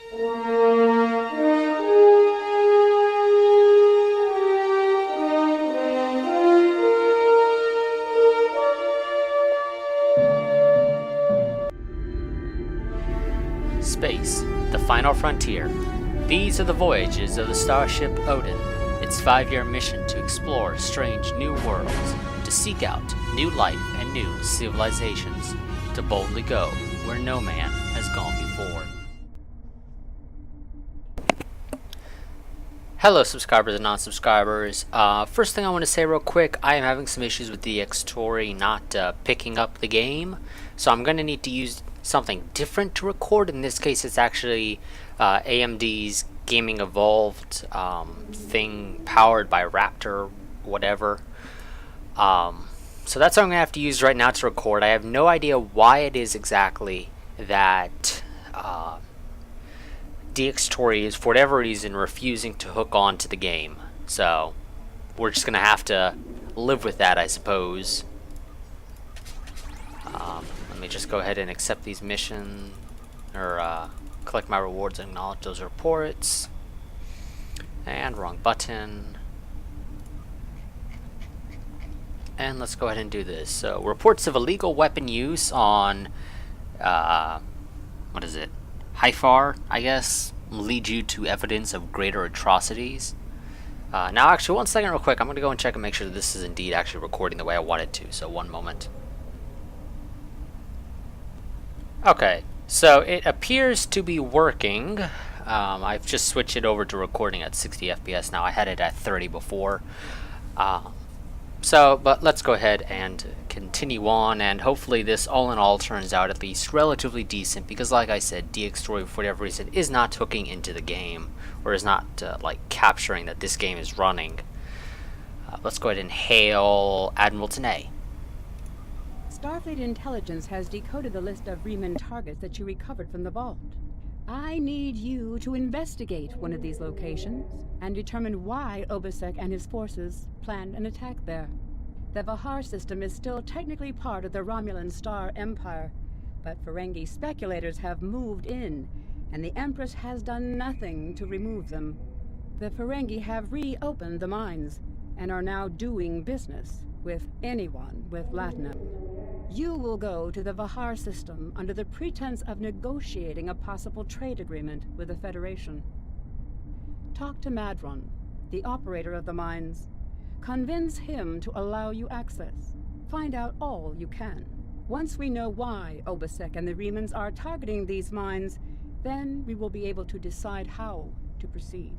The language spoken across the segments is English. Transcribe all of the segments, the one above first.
Space, the final frontier. These are the voyages of the starship Odin, its 5-year mission to explore strange new worlds, to seek out new life and new civilizations, to boldly go where no man has gone before. Hello subscribers and non-subscribers. First thing I want to say real quick, I am having some issues with DxTory not picking up the game, so I'm going to need to use something different to record. In this case it's actually AMD's Gaming Evolved thing powered by Raptor whatever. So that's what I'm going to have to use right now to record. I have no idea why it is exactly that DxTory is, for whatever reason, refusing to hook on to the game. So we're just going to have to live with that, I suppose. Let me just go ahead and accept these missions, or collect my rewards and acknowledge those reports. And wrong button. And let's go ahead and do this. So, reports of illegal weapon use on, what is it? Hi-Far, I guess, lead you to evidence of greater atrocities. Now, actually, one second real quick. I'm going to go and check and make sure that this is indeed actually recording the way I want it to. So, one moment. Okay, so it appears to be working. I've just switched it over to recording at 60 FPS now. I had it at 30 before. But let's go ahead and continue on, and hopefully this all in all turns out at least relatively decent, because like I said, DxTory for whatever reason is not hooking into the game, or is not like capturing that this game is running. Let's go ahead and hail Admiral Tanay. Starfleet Intelligence has decoded the list of Riemann targets that you recovered from the vault. I need you to investigate one of these locations and determine why Obasek and his forces planned an attack there. The Vahar system is still technically part of the Romulan Star Empire, but Ferengi speculators have moved in, and the Empress has done nothing to remove them. The Ferengi have reopened the mines and are now doing business with anyone with Latinum. You will go to the Vahar system under the pretense of negotiating a possible trade agreement with the Federation. Talk to Madron, the operator of the mines. Convince him to allow you access. Find out all you can. Once we know why Obasek and the Riemans are targeting these mines, then we will be able to decide how to proceed.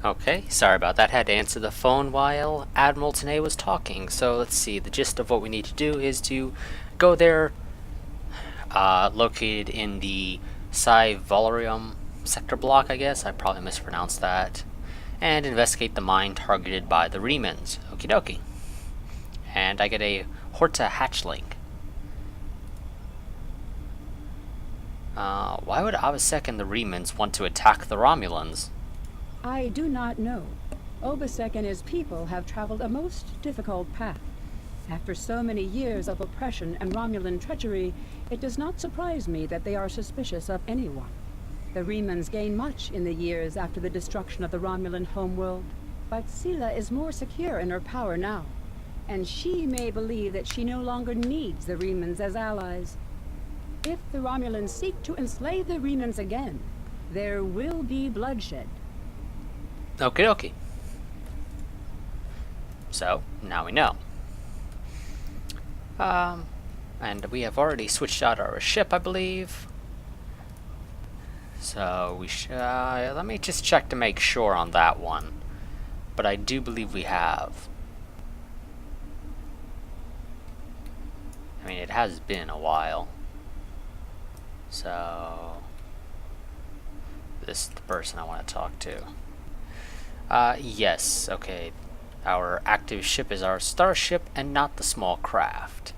Okay, sorry about that. Had to answer the phone while Admiral Tanay was talking. So let's see. The gist of what we need to do is to go there, located in the Sci-Fi sector block, I guess. I probably mispronounced that. And investigate the mine targeted by the Riemans. Okie dokie. And I get a Horta hatchling. Why would Obasek and the Riemans want to attack the Romulans? I do not know. Obasek and his people have traveled a most difficult path. After so many years of oppression and Romulan treachery, it does not surprise me that they are suspicious of anyone. The Riemans gained much in the years after the destruction of the Romulan homeworld, but Sela is more secure in her power now, and she may believe that she no longer needs the Riemans as allies. If the Romulans seek to enslave the Riemans again, there will be bloodshed. Okie dokie. So, now we know. And we have already switched out our ship, I believe. So, we should... let me just check to make sure on that one. But I do believe we have. I mean, it has been a while. So... this is the person I want to talk to. Yes, okay. Our active ship is our starship and not the small craft.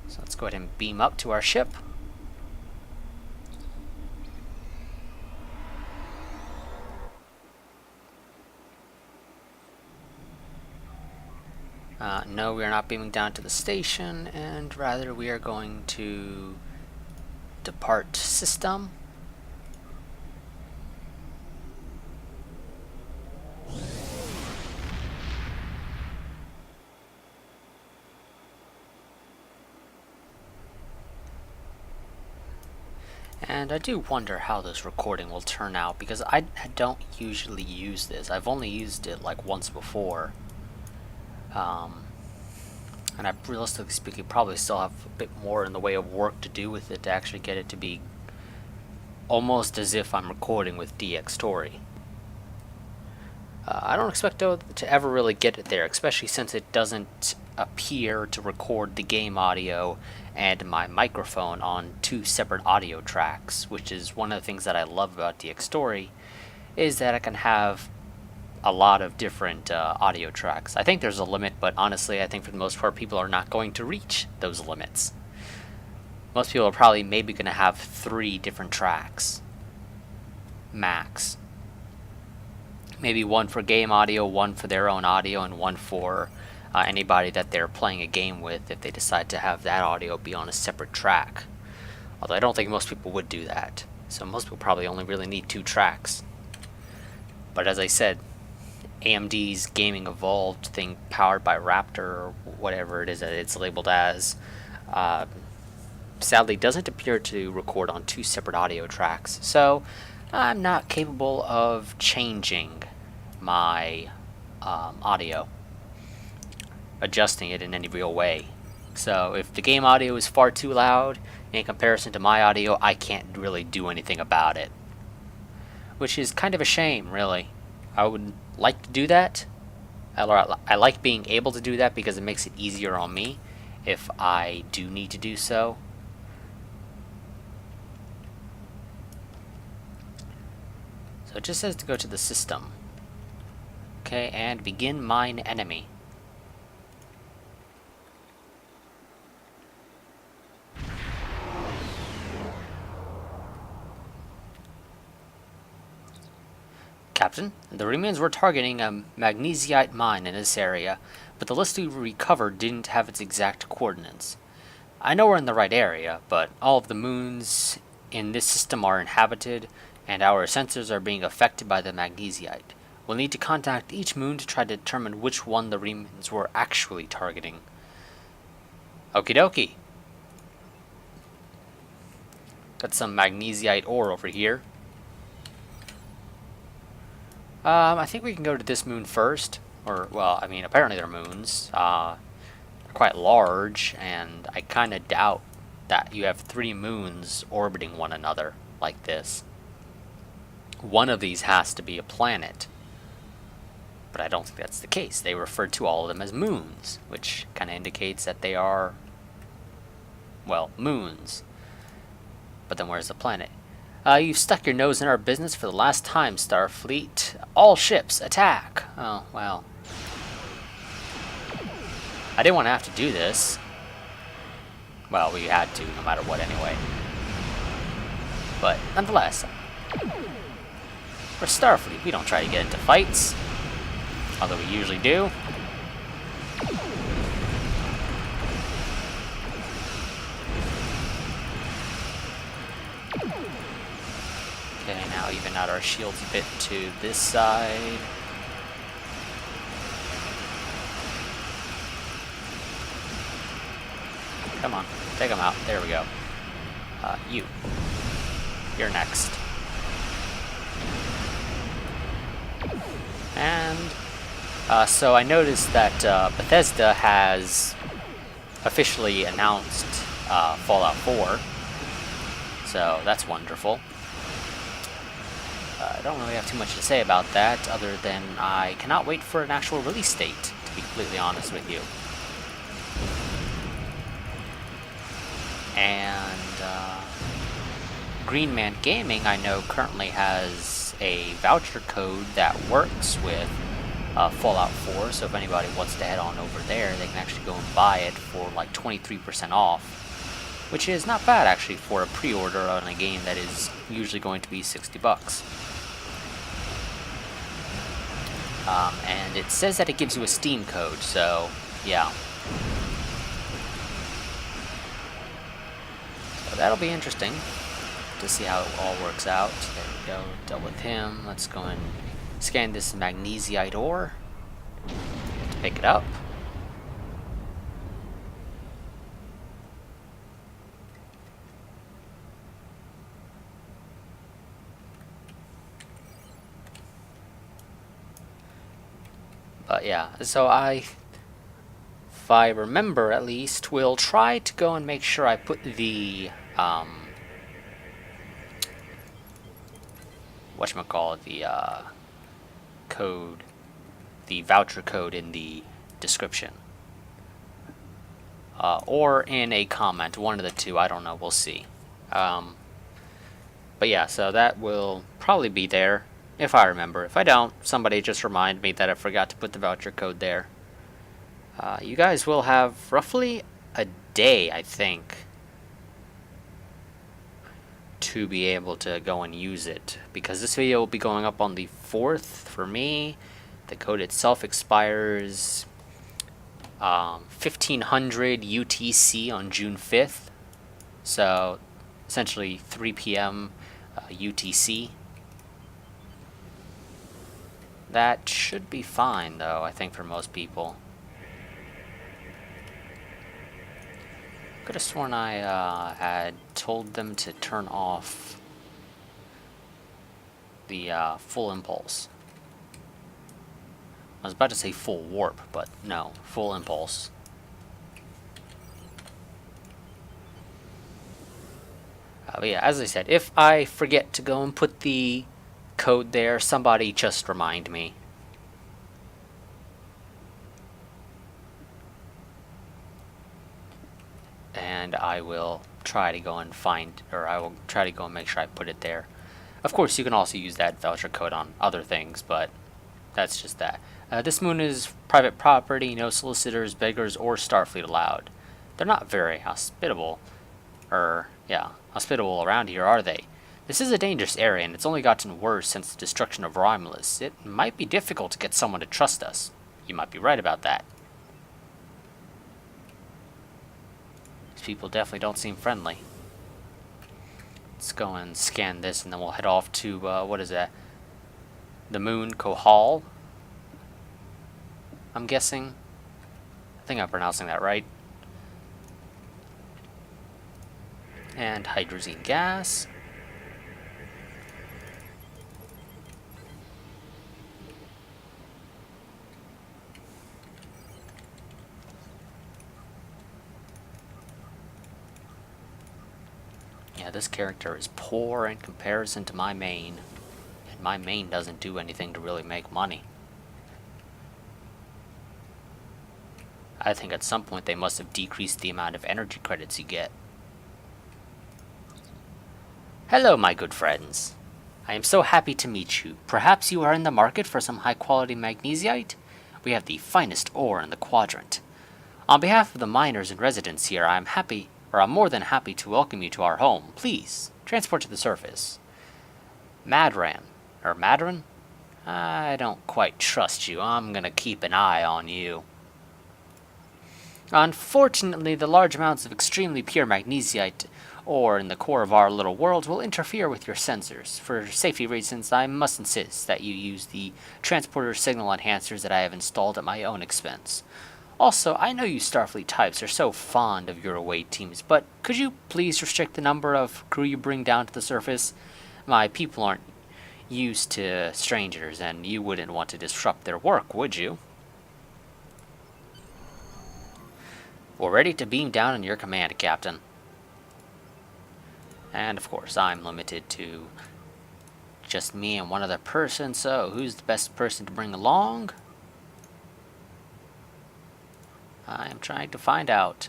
So let's go ahead and beam up to our ship. No, we are not beaming down to the station, and rather we are going to depart system. And I do wonder how this recording will turn out, because I don't usually use this. I've only used it like once before. And I, realistically speaking, probably still have a bit more in the way of work to do with it to actually get it to be almost as if I'm recording with DxTory. I don't expect though to ever really get it there, especially since it doesn't appear to record the game audio and my microphone on two separate audio tracks, which is one of the things that I love about DxTory, is that I can have a lot of different audio tracks. I think there's a limit, but honestly I think for the most part people are not going to reach those limits. Most people are probably maybe going to have 3 different tracks max. Maybe one for game audio, one for their own audio, and one for anybody that they're playing a game with if they decide to have that audio be on a separate track. Although I don't think most people would do that. So most people probably only really need 2 tracks. But as I said, AMD's Gaming Evolved thing powered by Raptor, or whatever it is that it's labeled as, sadly doesn't appear to record on 2 separate audio tracks. So I'm not capable of changing my audio, adjusting it in any real way. So if the game audio is far too loud in comparison to my audio, I can't really do anything about it, which is kind of a shame, really. I would like to do that. I like being able to do that because it makes it easier on me if I do need to do so. So it just says to go to the system. Okay, and begin mine enemy. Captain, the remains were targeting a magnesite mine in this area, but the list we recovered didn't have its exact coordinates. I know we're in the right area, but all of the moons in this system are inhabited, and our sensors are being affected by the magnesite. We'll need to contact each moon to try to determine which one the remains were actually targeting. Okie dokie. Got some magnesite ore over here. I think we can go to this moon first. Or, well, I mean, apparently they're moons. They're quite large, and I kind of doubt that you have 3 moons orbiting one another like this. One of these has to be a planet. But I don't think that's the case. They refer to all of them as moons, which kind of indicates that they are, well, moons. But then where's the planet? You've stuck your nose in our business for the last time, Starfleet. All ships, attack! Oh, well. I didn't want to have to do this. Well, we had to, no matter what, anyway. But, nonetheless, we're Starfleet. We don't try to get into fights. Although we usually do. Okay, now even out our shields a bit to this side. Come on, take them out. There we go. You're next. And so I noticed that Bethesda has officially announced Fallout 4. So that's wonderful. I don't really have too much to say about that, other than I cannot wait for an actual release date, to be completely honest with you. And Green Man Gaming, I know, currently has a voucher code that works with Fallout 4, so if anybody wants to head on over there, they can actually go and buy it for like 23% off, which is not bad actually for a pre-order on a game that is usually going to be $60. And it says that it gives you a Steam code, so yeah. So that'll be interesting to see how it all works out. There we go, dealt with him. Let's go and scan this magnesite ore. Pick it up. But yeah, so if I remember at least, we'll try to go and make sure I put the, whatchamacallit, the, code, the voucher code in the description. Or in a comment, one of the two, I don't know, we'll see. But yeah, so that will probably be there. If I remember. If I don't, somebody just remind me that I forgot to put the voucher code there. You guys will have roughly a day, I think, to be able to go and use it. Because this video will be going up on the 4th for me. The code itself expires 1500 UTC on June 5th. So, essentially 3 p.m. UTC. That should be fine, though, I think, for most people. Could have sworn I had told them to turn off the full impulse. I was about to say full warp, but no, full impulse. But yeah, as I said, if I forget to go and put the code there, somebody just remind me. And I will try to go and find, or I will try to go and make sure I put it there. Of course, you can also use that voucher code on other things, but that's just that. This moon is private property, no solicitors, beggars, or Starfleet allowed. They're not very hospitable, hospitable around here, are they? This is a dangerous area, and it's only gotten worse since the destruction of Romulus. It might be difficult to get someone to trust us. You might be right about that. These people definitely don't seem friendly. Let's go and scan this, and then we'll head off to, what is that? The moon, Kohal? I'm guessing. I think I'm pronouncing that right. And hydrazine gas. Yeah, this character is poor in comparison to my main. And my main doesn't do anything to really make money. I think at some point they must have decreased the amount of energy credits you get. Hello, my good friends. I am so happy to meet you. Perhaps you are in the market for some high-quality magnesite? We have the finest ore in the quadrant. On behalf of the miners and residents here, I'm more than happy to welcome you to our home. Please, transport to the surface. Madran. I don't quite trust you. I'm gonna keep an eye on you. Unfortunately, the large amounts of extremely pure magnesite ore in the core of our little world will interfere with your sensors. For safety reasons, I must insist that you use the transporter signal enhancers that I have installed at my own expense. Also, I know you Starfleet types are so fond of your away teams, but could you please restrict the number of crew you bring down to the surface? My people aren't used to strangers, and you wouldn't want to disrupt their work, would you? We're ready to beam down in your command, Captain. And of course, I'm limited to just me and one other person, so who's the best person to bring along? I am trying to find out.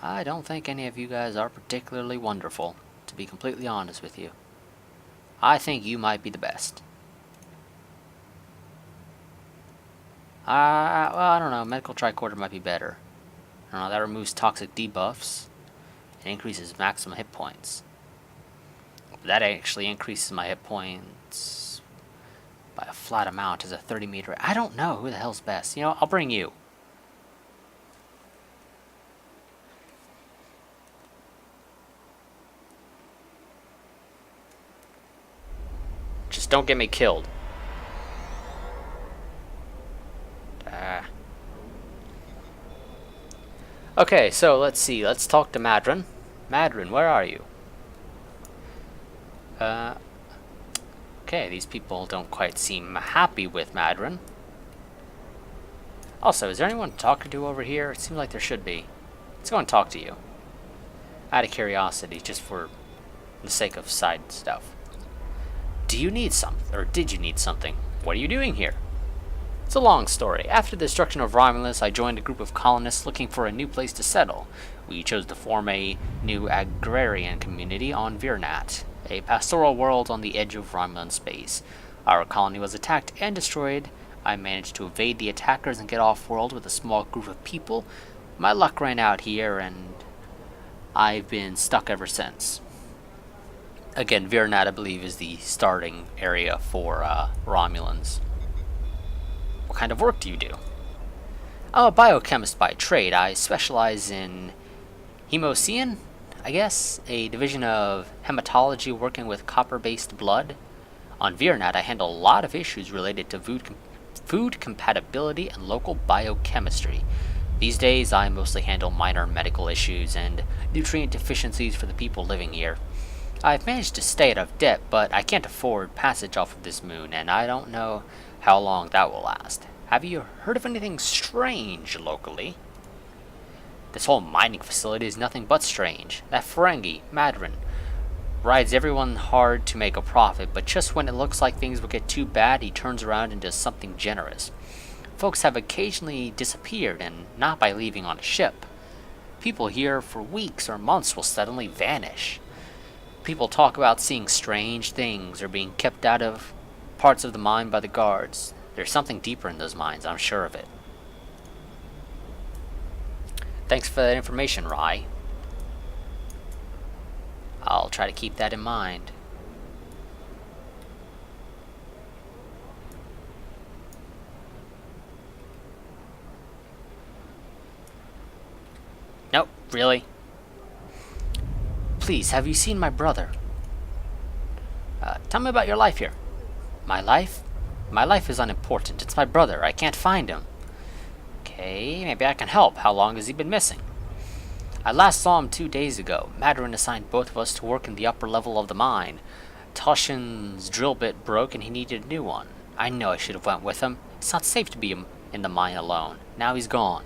I don't think any of you guys are particularly wonderful, to be completely honest with you. I think you might be the best. Well, I don't know. Medical tricorder might be better. I don't know. That removes toxic debuffs. It increases maximum hit points. That actually increases my hit points by a flat amount as a 30-meter. I don't know who the hell's best. You know, I'll bring you. Just don't get me killed. Okay, so let's see. Let's talk to Madron. Madron, where are you? Okay, these people don't quite seem happy with Madron. Also, is there anyone talking to over here? It seems like there should be. Let's go and talk to you. Out of curiosity, just for the sake of side stuff. Do you need something? Or did you need something? What are you doing here? It's a long story. After the destruction of Romulus, I joined a group of colonists looking for a new place to settle. We chose to form a new agrarian community on Virnat, a pastoral world on the edge of Romulan space. Our colony was attacked and destroyed. I managed to evade the attackers and get off-world with a small group of people. My luck ran out here, and I've been stuck ever since. Again, Virnat, I believe, is the starting area for Romulans. What kind of work do you do? I'm a biochemist by trade. I specialize in hemocyan, I guess, a division of hematology working with copper-based blood. On Virnat, I handle a lot of issues related to food compatibility and local biochemistry. These days, I mostly handle minor medical issues and nutrient deficiencies for the people living here. I've managed to stay out of debt, but I can't afford passage off of this moon, and I don't know how long that will last. Have you heard of anything strange locally? This whole mining facility is nothing but strange. That Ferengi, Madron, rides everyone hard to make a profit, but just when it looks like things will get too bad, he turns around and does something generous. Folks have occasionally disappeared, and not by leaving on a ship. People here for weeks or months will suddenly vanish. People talk about seeing strange things or being kept out of parts of the mine by the guards. There's something deeper in those mines, I'm sure of it. Thanks for that information, Rye. I'll try to keep that in mind. Nope, really? Please, have you seen my brother? Tell me about your life here. My life? My life is unimportant. It's my brother. I can't find him. Okay, maybe I can help. How long has he been missing? I last saw him 2 days ago. Madron assigned both of us to work in the upper level of the mine. Toshin's drill bit broke and he needed a new one. I know I should have went with him. It's not safe to be in the mine alone. Now he's gone.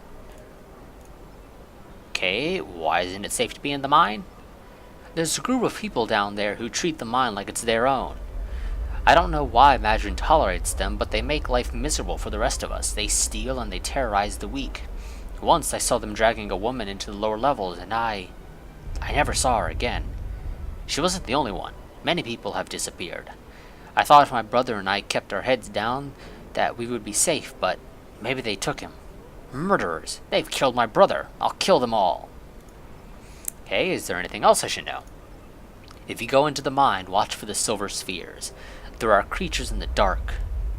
Okay, why isn't it safe to be in the mine? There's a group of people down there who treat the mine like it's their own. I don't know why Madron tolerates them, but they make life miserable for the rest of us. They steal and they terrorize the weak. Once I saw them dragging a woman into the lower levels, and I never saw her again. She wasn't the only one. Many people have disappeared. I thought if my brother and I kept our heads down that we would be safe, but maybe they took him. Murderers! They've killed my brother! I'll kill them all! Okay, is there anything else I should know? If you go into the mine, watch for the silver spheres. There are creatures in the dark.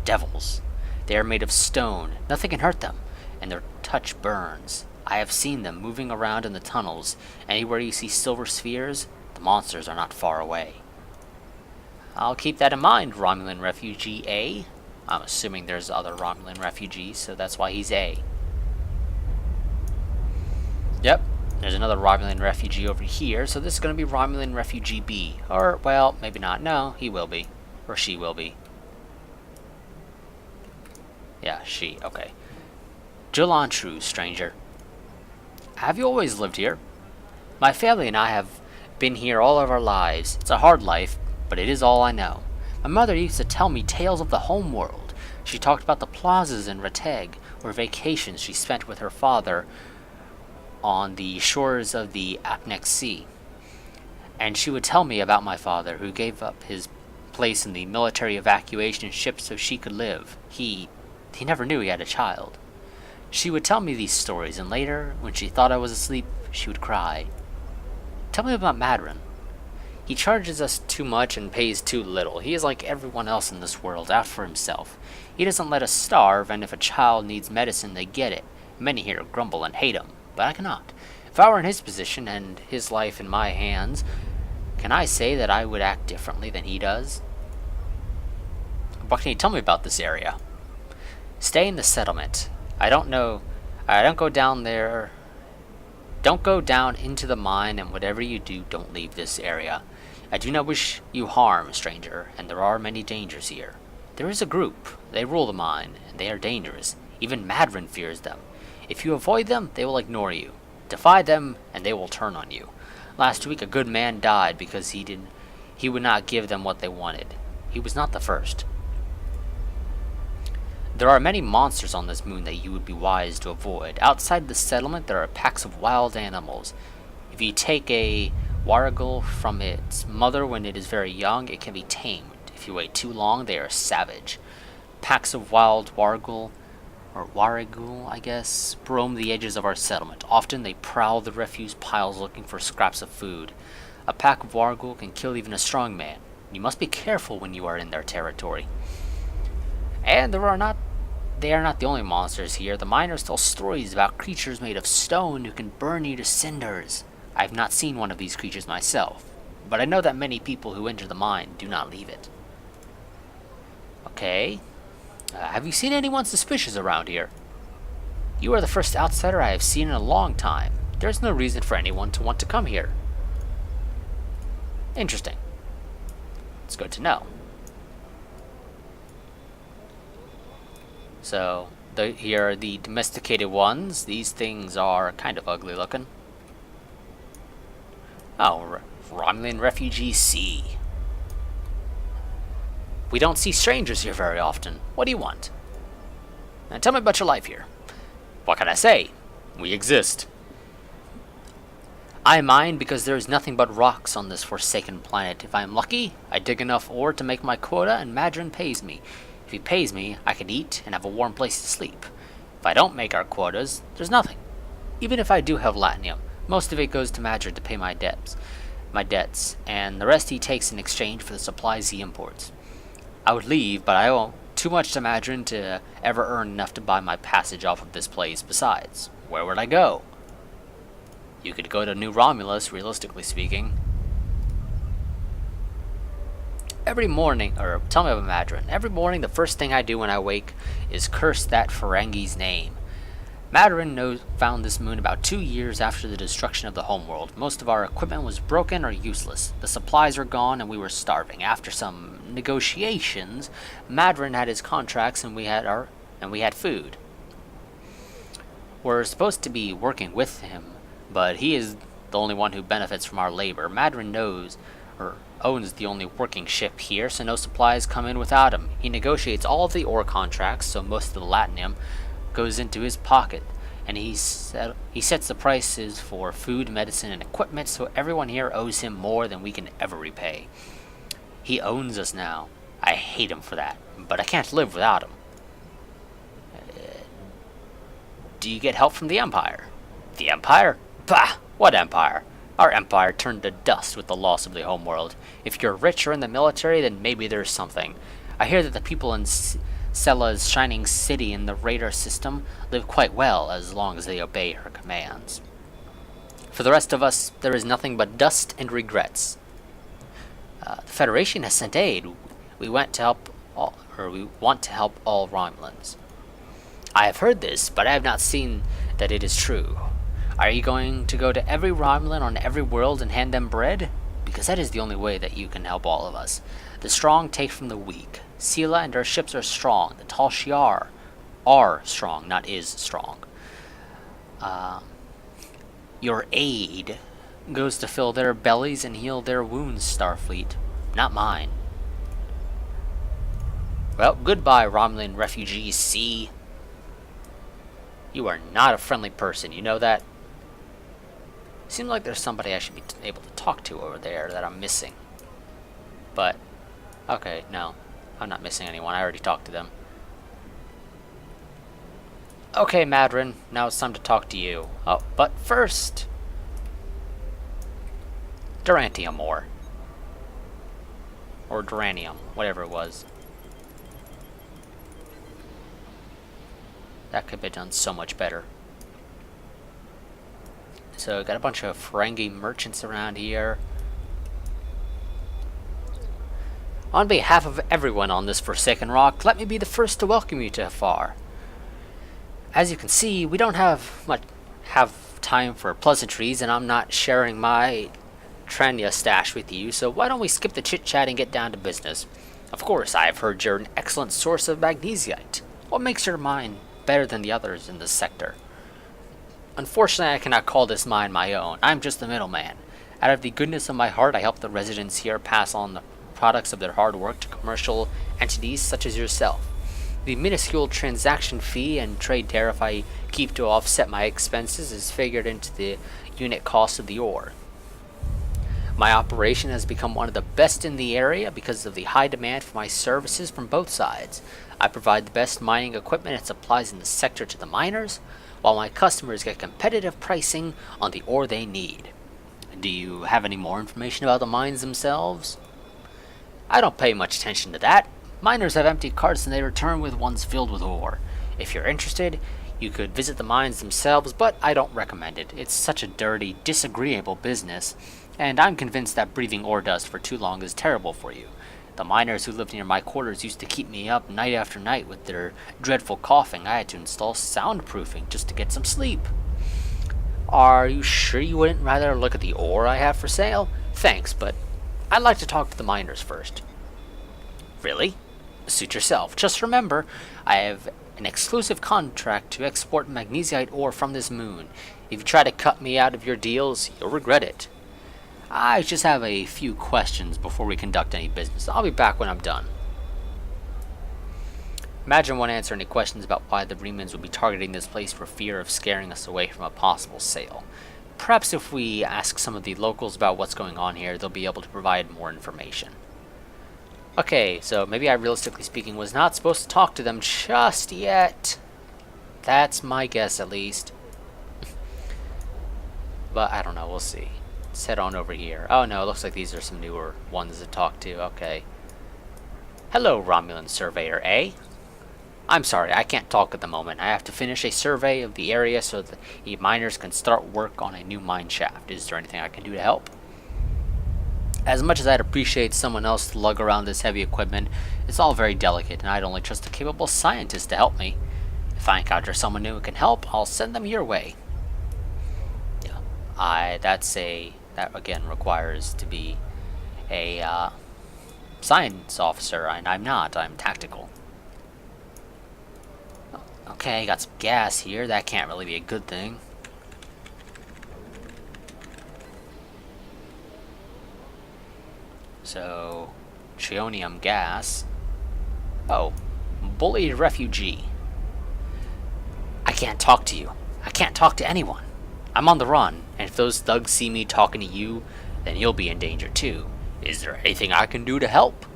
Devils. They are made of stone. Nothing can hurt them, and their touch burns. I have seen them moving around in the tunnels. Anywhere you see silver spheres, the monsters are not far away. I'll keep that in mind, Romulan Refugee A. I'm assuming there's other Romulan refugees, so that's why he's A. Yep, there's another Romulan refugee over here, so this is going to be Romulan Refugee B. Or, well, maybe not. No, he will be. Or she will be. Yeah, she. Okay. Julan True, stranger. Have you always lived here? My family and I have been here all of our lives. It's a hard life, but it is all I know. My mother used to tell me tales of the home world. She talked about the plazas in Rateg, or vacations she spent with her father on the shores of the Apnex Sea. And she would tell me about my father, who gave up his place in the military evacuation ship so she could live. He never knew he had a child. She would tell me these stories, and later, when she thought I was asleep, she would cry. Tell me about Madron. He charges us too much and pays too little. He is like everyone else in this world, out for himself. He doesn't let us starve, and if a child needs medicine, they get it. Many here grumble and hate him, but I cannot. If I were in his position and his life in my hands, can I say that I would act differently than he does? What can you tell me about this area? Stay in the settlement. I don't know. I don't go down there. Don't go down into the mine, and whatever you do, don't leave this area. I do not wish you harm, stranger, and there are many dangers here. There is a group. They rule the mine, and they are dangerous. Even Madrin fears them. If you avoid them, they will ignore you. Defy them, and they will turn on you. Last week, a good man died because he would not give them what they wanted. He was not the first. There are many monsters on this moon that you would be wise to avoid. Outside the settlement, there are packs of wild animals. If you take a warrigal from its mother when it is very young, it can be tamed. If you wait too long, they are savage. Packs of wild warrigal, or warrigal, I guess, roam the edges of our settlement. Often they prowl the refuse piles looking for scraps of food. A pack of warrigal can kill even a strong man. You must be careful when you are in their territory. And they are not the only monsters here. The miners tell stories about creatures made of stone who can burn you to cinders. I have not seen one of these creatures myself, but I know that many people who enter the mine do not leave it. Okay. Have you seen anyone suspicious around here? You are the first outsider I have seen in a long time. There's no reason for anyone to want to come here. Interesting. It's good to know. So, here are the domesticated ones. These things are kind of ugly looking. Oh, Romulan Refugee C. We don't see strangers here very often. What do you want? Now tell me about your life here. What can I say? We exist. I mine because there is nothing but rocks on this forsaken planet. If I am lucky, I dig enough ore to make my quota and Madrin pays me. If he pays me, I can eat and have a warm place to sleep. If I don't make our quotas, there's nothing. Even if I do have Latinium, most of it goes to Madrin to pay my debts, and the rest he takes in exchange for the supplies he imports. I would leave, but I owe too much to Madrin to ever earn enough to buy my passage off of this place. Besides, where would I go? You could go to New Romulus, realistically speaking. Every morning, or tell me about Madrin. Every morning, the first thing I do when I wake is curse that Ferengi's name. Madrin found this moon about 2 years after the destruction of the homeworld. Most of our equipment was broken or useless. The supplies were gone and we were starving. After some negotiations, Madrin had his contracts and we had food. We're supposed to be working with him, but he is the only one who benefits from our labor. Madrin owns the only working ship here, so no supplies come in without him. He negotiates all of the ore contracts, so most of the Latinium goes into his pocket, and he sets the prices for food, medicine, and equipment, so everyone here owes him more than we can ever repay. He owns us now. I hate him for that, but I can't live without him. Do you get help from the Empire? The Empire? Bah! What Empire? Our Empire turned to dust with the loss of the homeworld. If you're rich or in the military, then maybe there's something. I hear that the people in Sella's shining city in the radar system live quite well as long as they obey her commands. For the rest of us, there is nothing but dust and regrets. The Federation has sent aid. We want to help all Romulans. I have heard this, but I have not seen that it is true. Are you going to go to every Romulan on every world and hand them bread? Because that is the only way that you can help all of us. The strong take from the weak. Sela and her ships are strong. The Tal Shiar are strong, not is strong. Your aid goes to fill their bellies and heal their wounds, Starfleet. Not mine. Well, goodbye, Romulan Refugee C. You are not a friendly person, you know that? Seems like there's somebody I should be able to talk to over there that I'm missing. But, okay, no. I'm not missing anyone. I already talked to them. Okay, Madrin. Now it's time to talk to you. Oh, but first... Durantium ore. Or Duranium. Whatever it was. That could be done so much better. So, got a bunch of Ferengi merchants around here. On behalf of everyone on this forsaken rock, let me be the first to welcome you to Hafar. As you can see, we don't have time for pleasantries, and I'm not sharing my Tranya stash with you, so why don't we skip the chit-chat and get down to business? Of course, I have heard you're an excellent source of magnesite. What makes your mine better than the others in this sector? Unfortunately, I cannot call this mine my own. I'm just the middleman. Out of the goodness of my heart, I help the residents here pass on the products of their hard work to commercial entities such as yourself. The minuscule transaction fee and trade tariff I keep to offset my expenses is figured into the unit cost of the ore. My operation has become one of the best in the area because of the high demand for my services from both sides. I provide the best mining equipment and supplies in the sector to the miners, while my customers get competitive pricing on the ore they need. Do you have any more information about the mines themselves? I don't pay much attention to that. Miners have empty carts and they return with ones filled with ore. If you're interested, you could visit the mines themselves, but I don't recommend it. It's such a dirty, disagreeable business, and I'm convinced that breathing ore dust for too long is terrible for you. The miners who lived near my quarters used to keep me up night after night with their dreadful coughing. I had to install soundproofing just to get some sleep. Are you sure you wouldn't rather look at the ore I have for sale? Thanks, but I'd like to talk to the miners first. Really? Suit yourself. Just remember, I have an exclusive contract to export magnesite ore from this moon. If you try to cut me out of your deals, you'll regret it. I just have a few questions before we conduct any business. I'll be back when I'm done. Imagine won't answer any questions about why the Remans would be targeting this place for fear of scaring us away from a possible sale. Perhaps if we ask some of the locals about what's going on here, they'll be able to provide more information. Okay, so maybe I, realistically speaking, was not supposed to talk to them just yet. That's my guess, at least. But I don't know, we'll see. Let's head on over here. Oh no, it looks like these are some newer ones to talk to. Okay. Hello, Romulan Surveyor A. I'm sorry, I can't talk at the moment. I have to finish a survey of the area so that the miners can start work on a new mine shaft. Is there anything I can do to help? As much as I'd appreciate someone else to lug around this heavy equipment, it's all very delicate, and I'd only trust a capable scientist to help me. If I encounter someone new who can help, I'll send them your way. Yeah, that again requires to be a science officer, and I'm not. I'm tactical. Okay, got some gas here. That can't really be a good thing. So, Trionium gas. Oh, bullied refugee. I can't talk to you. I can't talk to anyone. I'm on the run, and if those thugs see me talking to you, then you'll be in danger too. Is there anything I can do to help?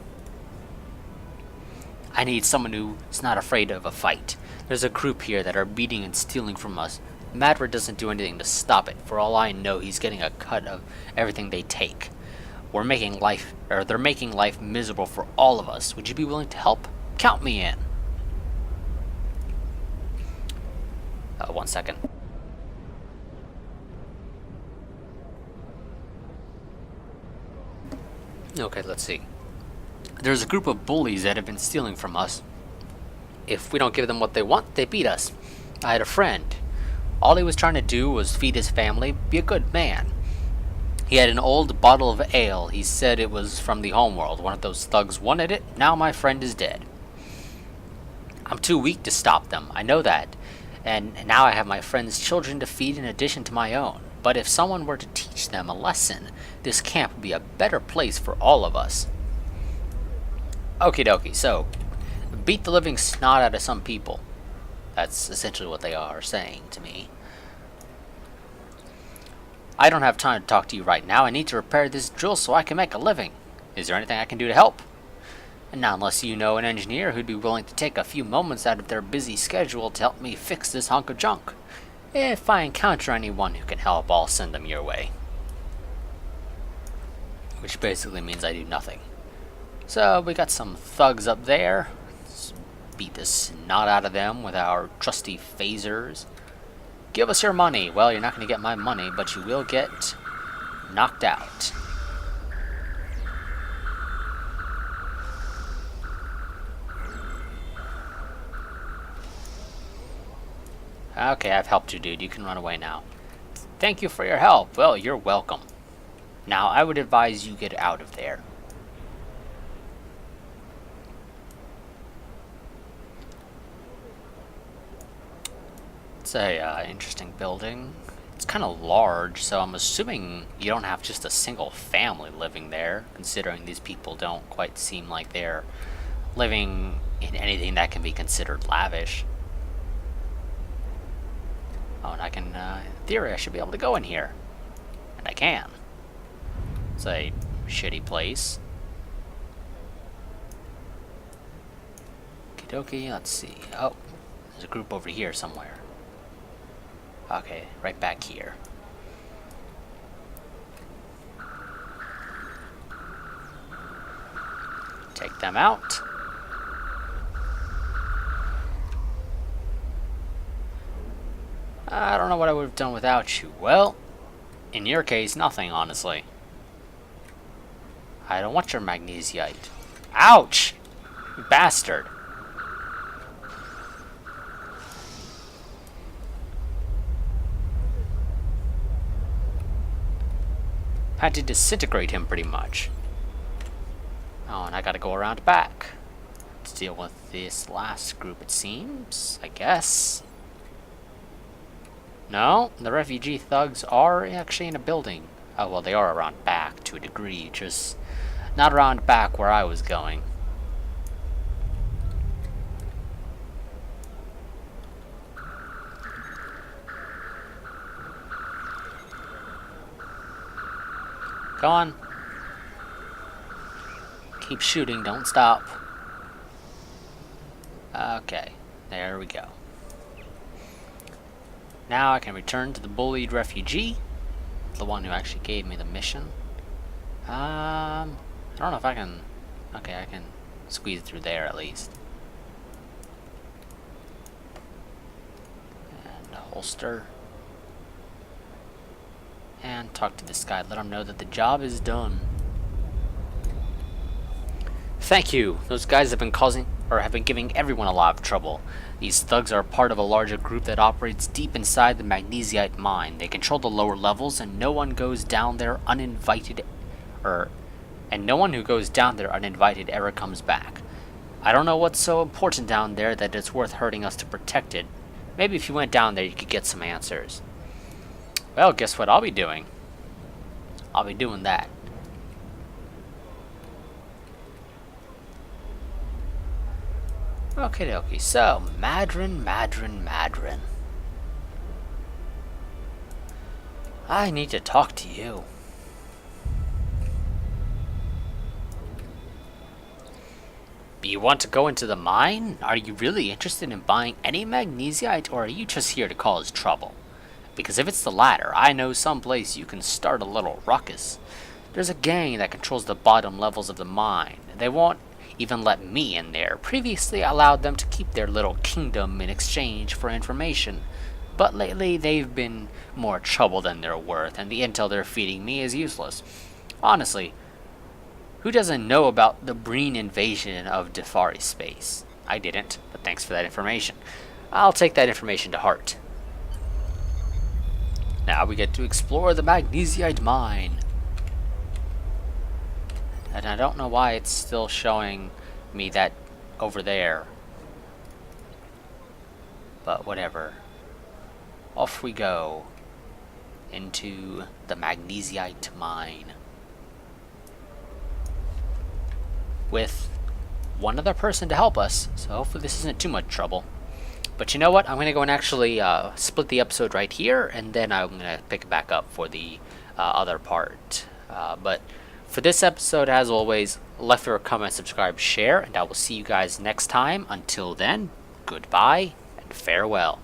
I need someone who's not afraid of a fight. There's a group here that are beating and stealing from us. Madrid doesn't do anything to stop it. For all I know, he's getting a cut of everything they take. They're making life miserable for all of us. Would you be willing to help? Count me in. 1 second. Okay, let's see. There's a group of bullies that have been stealing from us. If we don't give them what they want, they beat us. I had a friend. All he was trying to do was feed his family, be a good man. He had an old bottle of ale. He said it was from the homeworld. One of those thugs wanted it. Now my friend is dead. I'm too weak to stop them. I know that. And now I have my friend's children to feed in addition to my own. But if someone were to teach them a lesson, this camp would be a better place for all of us. Okie dokie, so, beat the living snot out of some people. That's essentially what they are saying to me. I don't have time to talk to you right now. I need to repair this drill so I can make a living. Is there anything I can do to help? And now, unless you know an engineer who'd be willing to take a few moments out of their busy schedule to help me fix this hunk of junk. If I encounter anyone who can help, I'll send them your way. Which basically means I do nothing. So, we got some thugs up there. Let's beat the snot out of them with our trusty phasers. Give us your money. Well, you're not going to get my money, but you will get knocked out. Okay, I've helped you, dude. You can run away now. Thank you for your help. Well, you're welcome. Now, I would advise you get out of there. It's a interesting building. It's kind of large, so I'm assuming you don't have just a single family living there, considering these people don't quite seem like they're living in anything that can be considered lavish. Oh, and I can, in theory, I should be able to go in here. And I can. It's a shitty place. Okie dokie, let's see. Oh, there's a group over here somewhere. Okay, right back here. Take them out. I don't know what I would have done without you. Well, in your case, nothing, honestly. I don't want your magnesiite. Ouch! You bastard. Had to disintegrate him pretty much. Oh, and I gotta go around back to deal with this last group, it seems. I guess. No, the refugee thugs are actually in a building. Oh, well, they are around back to a degree, just not around back where I was going. Go on. Keep shooting, don't stop. Okay, there we go. Now I can return to the bullied refugee, the one who actually gave me the mission. I don't know if I can... Okay, I can squeeze through there at least. And a holster. And talk to this guy, let him know that the job is done. Thank you. Those guys have been giving everyone a lot of trouble. These thugs are part of a larger group that operates deep inside the magnesiite mine. They control the lower levels, and no one goes down there uninvited, and no one who goes down there uninvited ever comes back. I don't know what's so important down there that it's worth hurting us to protect it. Maybe if you went down there, you could get some answers. Well, guess what I'll be doing? I'll be doing that. Okie dokie, so, Madron. I need to talk to you. You want to go into the mine? Are you really interested in buying any magnesiite, or are you just here to cause trouble? Because if it's the latter, I know some place you can start a little ruckus. There's a gang that controls the bottom levels of the mine. They won't even let me in there. Previously, I allowed them to keep their little kingdom in exchange for information. But lately, they've been more trouble than they're worth, and the intel they're feeding me is useless. Honestly, who doesn't know about the Breen invasion of Defari space? I didn't, but thanks for that information. I'll take that information to heart. Now we get to explore the magnesiite mine. And I don't know why it's still showing me that over there. But whatever. Off we go into the magnesiite mine. With one other person to help us, so hopefully this isn't too much trouble. But you know what? I'm going to go and actually split the episode right here, and then I'm going to pick it back up for the other part. But for this episode, as always, like, comment, subscribe, share, and I will see you guys next time. Until then, goodbye and farewell.